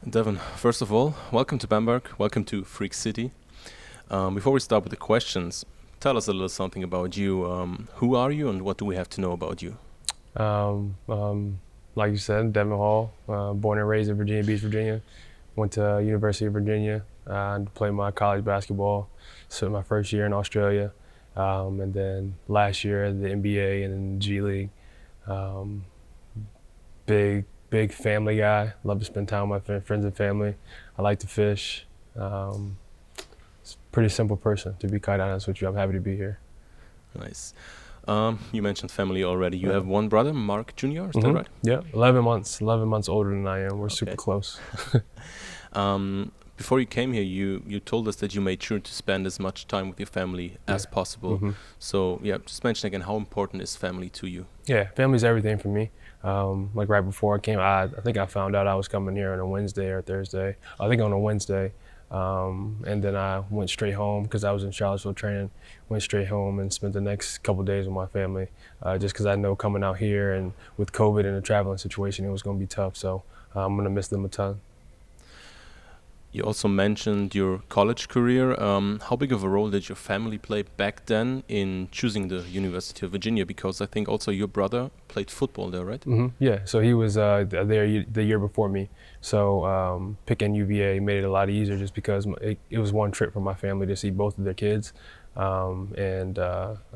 Devon, first of all, welcome to Bamberg, welcome to Freak City. Before we start with the questions, tell us a little something about you. Who are you and what do we have to know about you? Um, um, like you said, Devon Hall, born and raised in Virginia Beach, Virginia. Went to University of Virginia and played my college basketball. So my first year in Australia, and then last year the NBA and then G League. Um, big family guy. Love to spend time with my friends and family. I like to fish. Um, it's a pretty simple person, to be quite honest with you. I'm happy to be here. Nice. You mentioned family already. You have one brother, Mark Jr., is that right? Yeah, 11 months. 11 months older than I am. We're super Okay. close. Before you came here, you told us that you made sure to spend as much time with your family as possible. So, yeah, just mention again, how important is family to you? Yeah, family's everything for me. Like right before I came, I think I found out I was coming here on a Wednesday or Thursday. I think on a Wednesday. And then I went straight home because I was in Charlottesville training. Went straight home and spent the next couple days with my family, just because I know coming out here and with COVID and the traveling situation, it was going to be tough. So I'm going to miss them a ton. You also mentioned your college career. How big of a role did your family play back then in choosing the University of Virginia? Because I think also your brother played football there, right? Yeah, so he was there the year before me. So picking UVA made it a lot easier just because it was one trip for my family to see both of their kids. I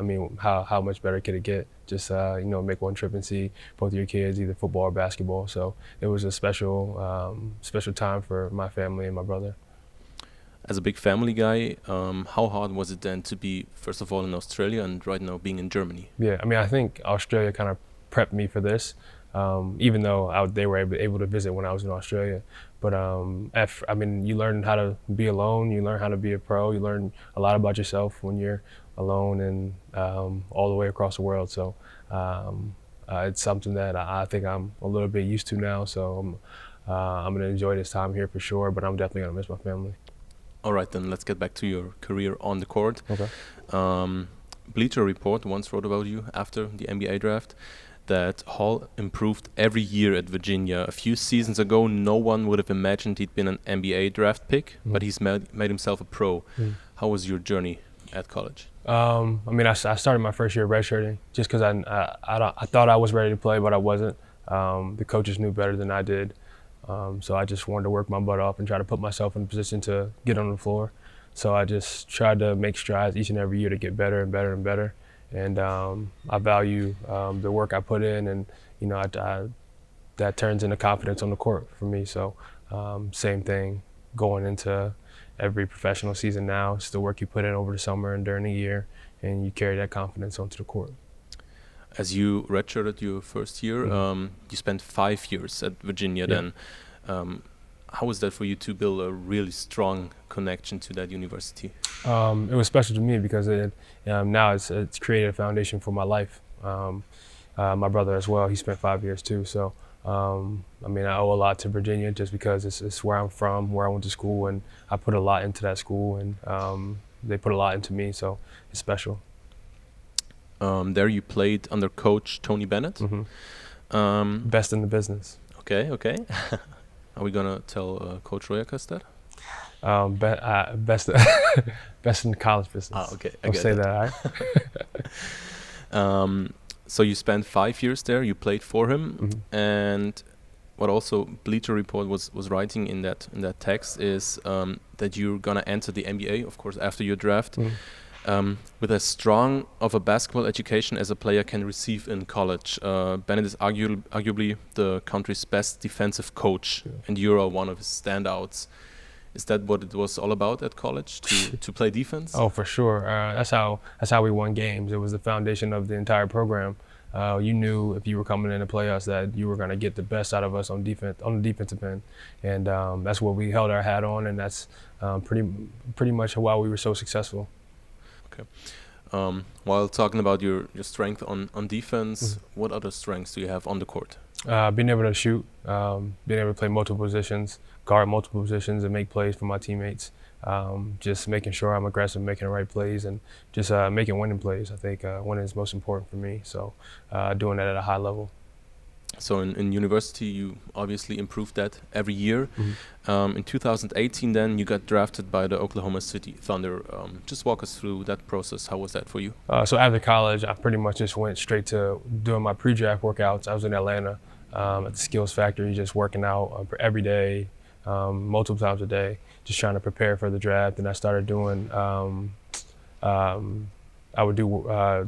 mean, how much better could it get? Just make one trip and see both of your kids, either football or basketball. So it was a special time for my family and my brother. As a big family guy, how hard was it then to be, first of all, in Australia and right now being in Germany? Yeah, I mean, I think Australia kind of prepped me for this, even though they were able to visit when I was in Australia. But I mean, you learn how to be alone. You learn how to be a pro. You learn a lot about yourself when you're alone and all the way across the world. So it's something that I think I'm a little bit used to now. So I'm going to enjoy this time here for sure. But I'm definitely going to miss my family. All right, then let's get back to your career on the court. Okay. Bleacher Report once wrote about you after the NBA draft that Hall improved every year at Virginia. A few seasons ago, no one would have imagined he'd been an NBA draft pick, but he's made himself a pro. How was your journey at college? I mean, I started my first year redshirting just because I thought I was ready to play, but I wasn't. The coaches knew better than I did. So I just wanted to work my butt off and try to put myself in a position to get on the floor. So I just tried to make strides each and every year to get better and better and better. And I value the work I put in, and that turns into confidence on the court for me. So same thing going into every professional season now. It's the work you put in over the summer and during the year, and you carry that confidence onto the court. As you redshirted your first year, you spent 5 years at Virginia then. How was that for you to build a really strong connection to that university? It was special to me because now it's created a foundation for my life. My brother as well, he spent 5 years too. So I mean, I owe a lot to Virginia just because it's where I'm from, where I went to school, and I put a lot into that school, and they put a lot into me, so it's special. There you played under coach Tony Bennett. Best in the business. Okay. Are we gonna tell Coach Royakas that? Best best in the college business. Okay. I'll say that. All right? So you spent 5 years there. You played for him, and what also Bleacher Report was writing in that text is that you're gonna enter the NBA, of course, after your draft. With as strong of a basketball education as a player can receive in college. Bennett is arguably the country's best defensive coach, and you are one of his standouts. Is that what it was all about at college, to play defense? Oh, for sure. That's how we won games. It was the foundation of the entire program. You knew if you were coming in to play us that you were going to get the best out of us on defense, on the defensive end, and that's what we held our hat on, and that's pretty much why we were so successful. Okay. While talking about your strength on defense, what other strengths do you have on the court? Being able to shoot, being able to play multiple positions, guard multiple positions, and make plays for my teammates. Just making sure I'm aggressive, making the right plays, and just making winning plays. I think winning is most important for me, so doing that at a high level. So in university, you obviously improved that every year. In 2018, then you got drafted by the Oklahoma City Thunder. Just walk us through that process. How was that for you? So after college, I pretty much just went straight to doing my pre-draft workouts. I was in Atlanta at the Skills Factory, just working out every day, multiple times a day, just trying to prepare for the draft. And I started doing I would do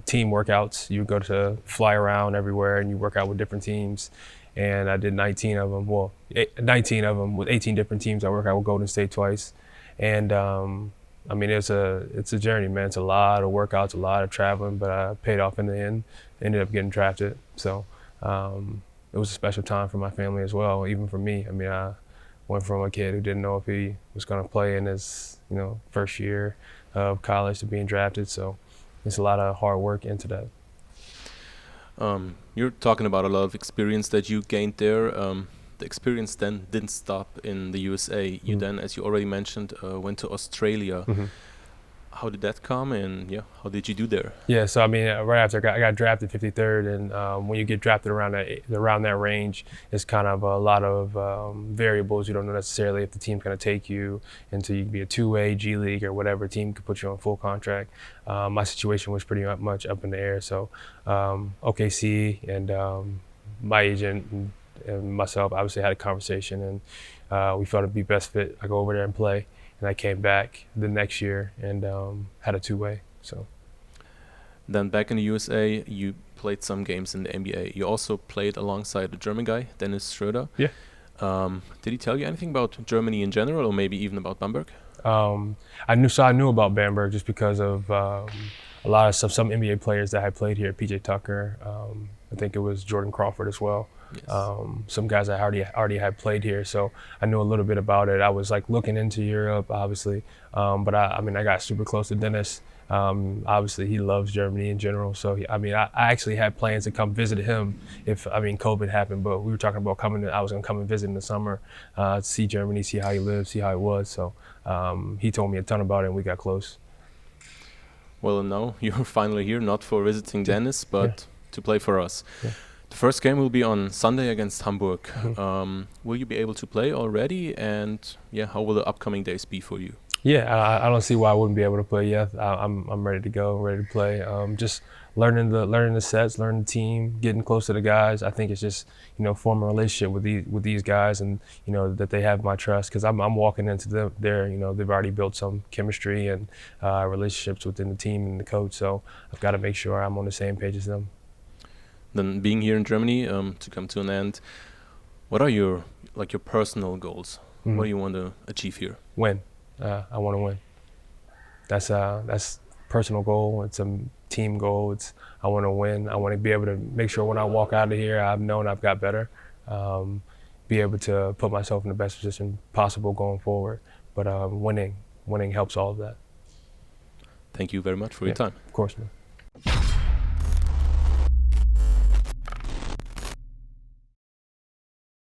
team workouts. You go to fly around everywhere and you work out with different teams. And I did 19 of them. Well, 19 of them with 18 different teams. I worked out with Golden State twice. And I mean, it's a journey, man. It's a lot of workouts, a lot of traveling, but I paid off in the end. Ended up getting drafted. So it was a special time for my family as well, even for me. I mean, I went from a kid who didn't know if he was going to play in his, first year of college to being drafted. So there's a lot of hard work into that. You're talking about a lot of experience that you gained there. The experience then didn't stop in the USA. You then, as you already mentioned, went to Australia. How did that come, and how did you do there? Yeah, so I mean, right after I got drafted 53rd, and when you get drafted around that range, it's kind of a lot of variables. You don't know necessarily if the team's going to take you until you can be a two-way G League or whatever team could put you on full contract. My situation was pretty much up in the air, so OKC and my agent and myself obviously had a conversation, and we felt it'd be best fit. I go over there and play. And I came back the next year and had a two-way. So then back in the USA, you played some games in the NBA. You also played alongside a German guy, Dennis Schröder. Yeah. Did he tell you anything about Germany in general, or maybe even about Bamberg? I knew about Bamberg just because of a lot of some NBA players that had played here. PJ Tucker, I think it was Jordan Crawford as well. Yes. Some guys that already had played here, so I knew a little bit about it. I was like looking into Europe, obviously, but I mean, I got super close to Dennis. Obviously, he loves Germany in general, so I actually had plans to come visit him if COVID happened. But we were talking about I was gonna come and visit in the summer, see Germany, see how he lived, see how it was. So he told me a ton about it, and we got close. Well, now you're finally here, not for visiting Dennis, but to play for us. Yeah. The first game will be on Sunday against Hamburg. Will you be able to play already? And how will the upcoming days be for you? Yeah, I don't see why I wouldn't be able to play yet. I'm ready to go, ready to play. Just learning the sets, learning the team, getting close to the guys. I think it's just forming a relationship with these guys, and that they have my trust, because I'm walking into their they've already built some chemistry and relationships within the team and the coach. So I've got to make sure I'm on the same page as them. Then being here in Germany, to come to an end, what are your personal goals? What do you want to achieve here? Win. I want to win. That's personal goal. It's a team goal. I want to win. I want to be able to make sure when I walk out of here, I've known I've got better. Be able to put myself in the best position possible going forward. But winning helps all of that. Thank you very much for your time. Of course, man.